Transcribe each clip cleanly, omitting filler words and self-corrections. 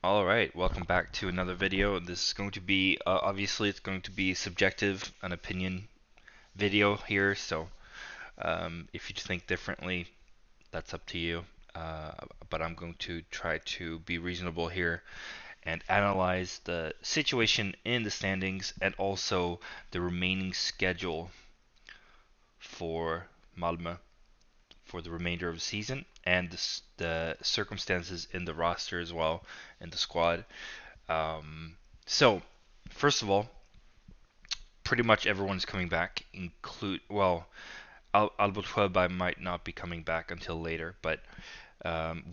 All right, welcome back to another video. This is going to be, obviously, it's going to be subjective, an opinion video here. So, if you think differently, that's up to you. Uh, but I'm going to try to be reasonable here and analyze the situation in the standings and also the remaining schedule for Malmö for the remainder of the season and the circumstances in the roster as well and the squad. So, first of all, pretty much everyone's coming back. Albert Schwelby might not be coming back until later, but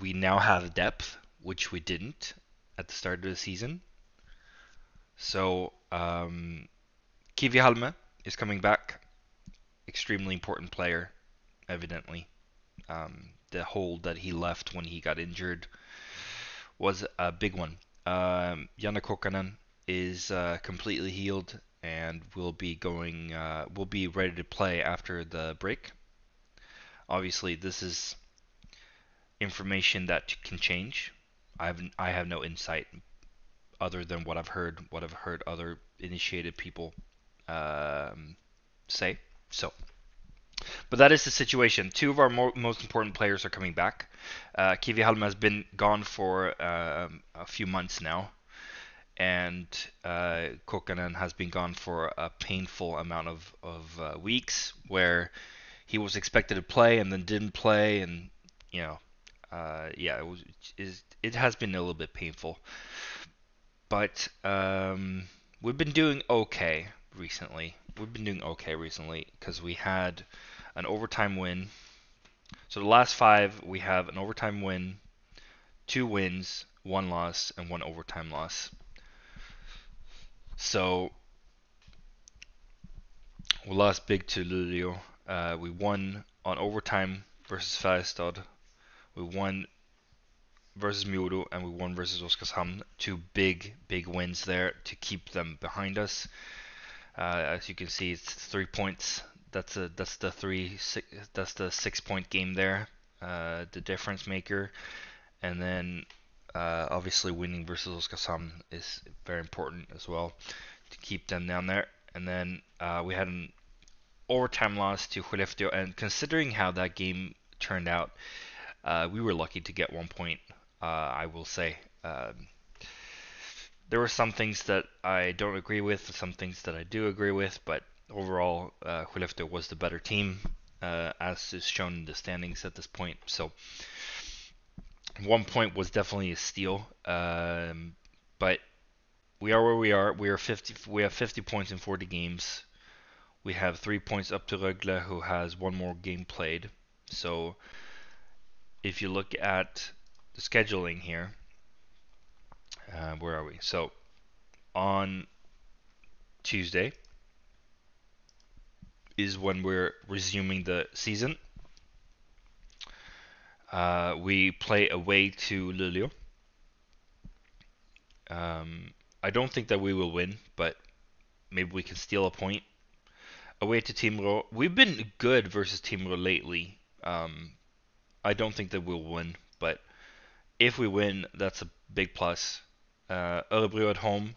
we now have depth, which we didn't at the start of the season. So, Kivi Halme is coming back. Extremely important player, evidently. The hole that he left when he got injured was a big one. Janne Kokkanen is completely healed and will be ready to play after the break. Obviously, this is information that can change. I have no insight other than what I've heard other initiated people say. So, but that is the situation. Two of our most important players are coming back. Kivi Halme has been gone for a few months now, and Kokkanen has been gone for a painful amount of weeks where he was expected to play and then didn't play, and you know, yeah, it has been a little bit painful. But we've been doing okay recently. We've been doing okay recently because we had an overtime win. So the last five, we have an overtime win, two wins, one loss, and one overtime loss. So we lost big to Luleå. We won on overtime versus Färjestad. We won versus Mjoro, and we won versus Oskarshamn. Two big wins there to keep them behind us. As you can see, it's 3 points. That's the 6 point game there, the difference maker. And then obviously winning versus Oskarshamn is very important as well to keep them down there. And then we had an overtime loss to Skellefteå, and considering how that game turned out, we were lucky to get 1 point. I will say. There were some things that I don't agree with, some things that I do agree with, but overall, Skellefteå was the better team, as is shown in the standings at this point. So 1 point was definitely a steal, but we are where we are. We are 50. We have 50 points in 40 games. We have 3 points up to Rögle, who has one more game played. So if you look at the scheduling here, where are we? So on Tuesday is when we're resuming the season. We play away to Luleå. I don't think that we will win, but maybe we can steal a point. Away to Timrå. We've been good versus Timrå lately. I don't think that we'll win, but if we win, that's a big plus. Örebro at home.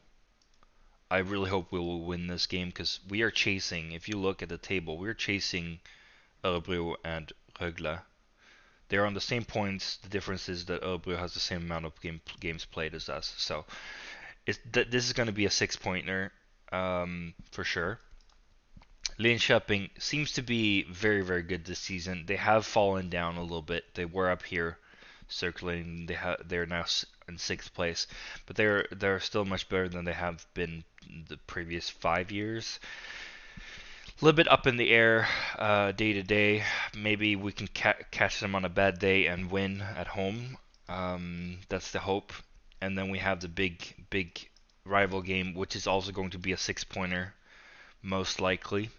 I really hope we will win this game because we are chasing. If you look at the table, we're chasing Örebro and Rögle. They're on the same points. The difference is that Örebro has the same amount of games played as us. So this is going to be a 6 pointer for sure. Linköping seems to be very good this season. They have fallen down a little bit. They were up here circling. They're now in sixth place, but they're still much better than they have been the previous 5 years. A little bit up in the air day to day. Maybe we can catch them on a bad day and win at home. That's the hope. And then we have the big rival game, which is also going to be a 6 pointer, most likely.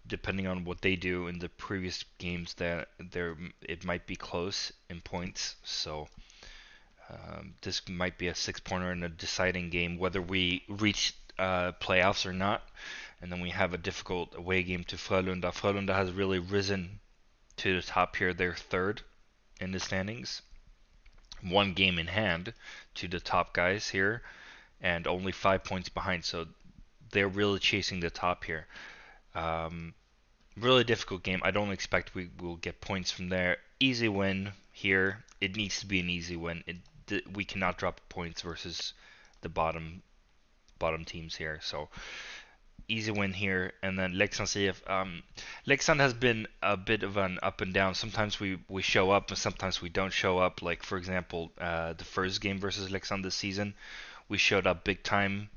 Depending on what they do in the previous games, that it might be close in points. So this might be a 6 pointer in a deciding game, whether we reach playoffs or not. And then we have a difficult away game to Frölunda. Frölunda has really risen to the top here. They're third in the standings one game in hand to the top guys here, and only 5 points behind. So they're really chasing the top here. Um, Really difficult game. I don't expect we will get points from there. Easy win here. It needs to be an easy win. We cannot drop points versus the bottom teams here. So easy win here. And then Leksand CF. Leksand has been a bit of an up and down. Sometimes we show up and sometimes we don't show up. Like for example, the first game versus Leksand this season, we showed up big time.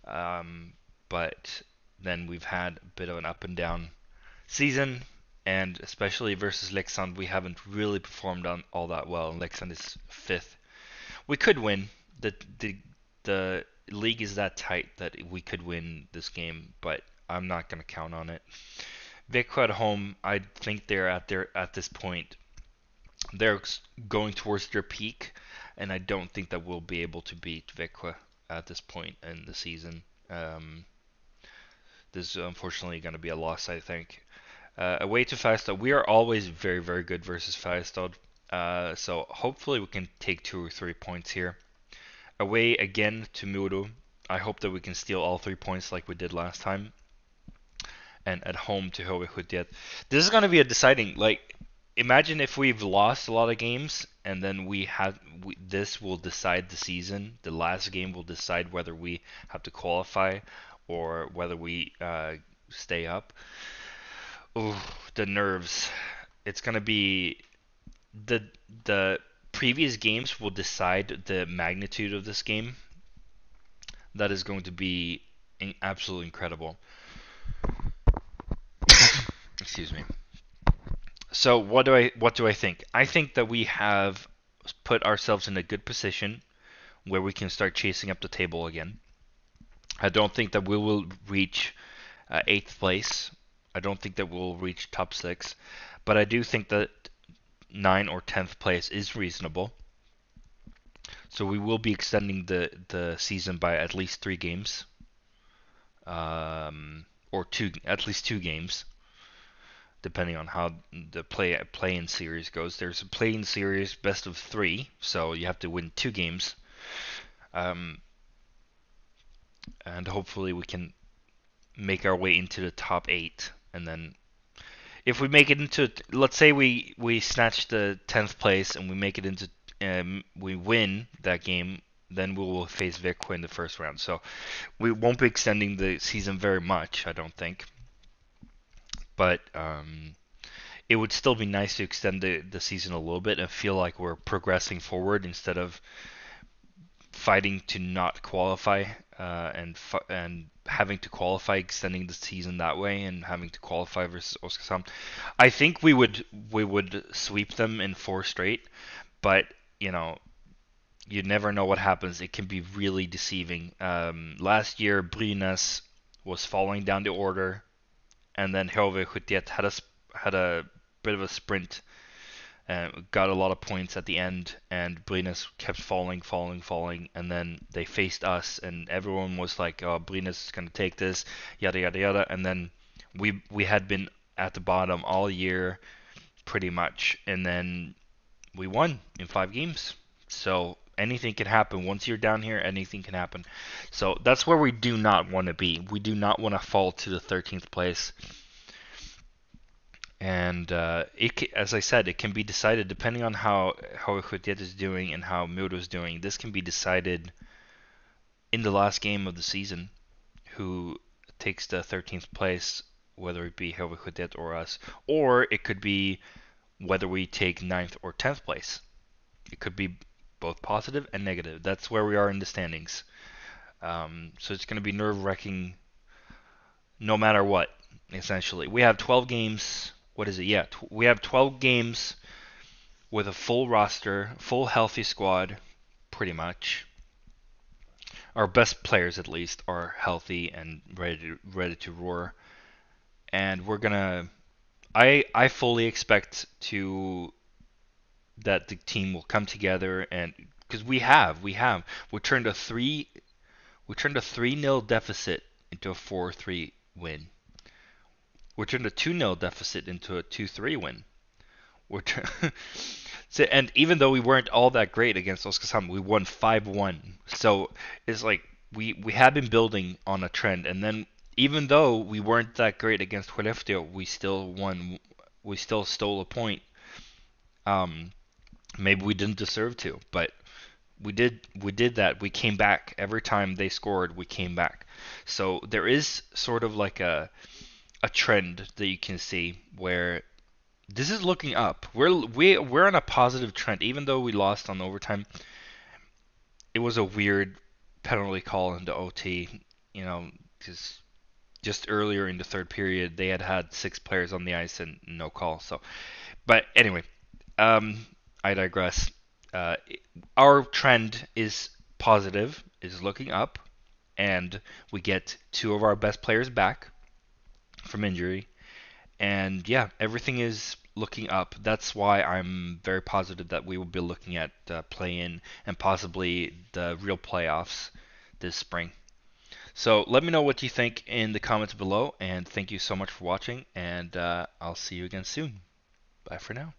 But then we've had a bit of an up and down season, and especially versus Leksand, we haven't really performed on all that well. And Leksand is fifth. We could win. The league is that tight that we could win this game, but I'm not gonna count on it. Växjö at home, I think they're at this point. They're going towards their peak, and I don't think that we'll be able to beat Växjö at this point in the season. This is unfortunately going to be a loss, I think. Away to Färjestad, we are always very, very good versus Färjestad. So hopefully we can take 2 or 3 points here. Away again to Modo. I hope that we can steal all 3 points like we did last time. And at home to HV71. This is going to be a deciding. Like, imagine if we've lost a lot of games, and then this will decide the season. The last game will decide whether we have to qualify or whether we stay up. Ooh, the nerves. It's gonna be the previous games will decide the magnitude of this game. That is going to be absolutely incredible. Excuse me. So what do I think? I think that we have put ourselves in a good position where we can start chasing up the table again. I don't think that we will reach eighth place. I don't think that we'll reach top six, but I do think that 9th or 10th place is reasonable. So we will be extending the season by at least 3 games, or at least 2 games, depending on how the play-in series goes. There's a play-in series best of 3, so you have to win 2 games, and hopefully we can make our way into the top 8, and then if we make it into, let's say we snatch the 10th place and we make it into, we win that game, then we will face Växjö in the first round. So we won't be extending the season very much, I don't think. But it would still be nice to extend the season a little bit and feel like we're progressing forward instead of fighting to not qualify, and having to qualify, extending the season that way, and having to qualify versus Oskarshamn. I think we would sweep them in 4 straight, but you never know what happens. It can be really deceiving. Last year, Brynäs was falling down the order, and then HV71 had a bit of a sprint. Got a lot of points at the end, and Brynäs kept falling, and then they faced us, and everyone was like, "Oh, Brynäs is gonna take this, yada yada yada," and then we had been at the bottom all year, pretty much, and then we won in 5 games. So anything can happen once you're down here. Anything can happen. So that's where we do not want to be. We do not want to fall to the 13th place. And as I said, it can be decided depending on how HV71 is doing and how Modo is doing. This can be decided in the last game of the season, who takes the 13th place, whether it be HV71 or us, or it could be whether we take 9th or 10th place. It could be both positive and negative. That's where we are in the standings. So it's going to be nerve-wracking no matter what, essentially. We have 12 games. What is it? Yeah, we have 12 games with a full roster, full healthy squad, pretty much. Our best players, at least, are healthy and ready to roar. And we're gonna. I fully expect that the team will come together, and because we turned a 3-0 deficit into a 4-3 win. We turned a 2-0 deficit into a 2-3 win. So, and even though we weren't all that great against Oskarshamn, we won 5-1. So it's like we had been building on a trend, and then even though we weren't that great against Skellefteå, we still won. We still stole a point. Um, Maybe we didn't deserve to, but we did. We did that. We came back every time they scored. We came back. So there is sort of like a trend that you can see where this is looking up. We're on a positive trend, even though we lost on overtime. It was a weird penalty call into OT, you know, because just earlier in the third period they had 6 players on the ice and no call. So, but anyway, um, I digress. Uh, our trend is positive, is looking up, and we get 2 of our best players back from injury. And yeah, everything is looking up. That's why I'm very positive that we will be looking at play-in and possibly the real playoffs this spring. So let me know what you think in the comments below, and thank you so much for watching, and I'll see you again soon. Bye for now.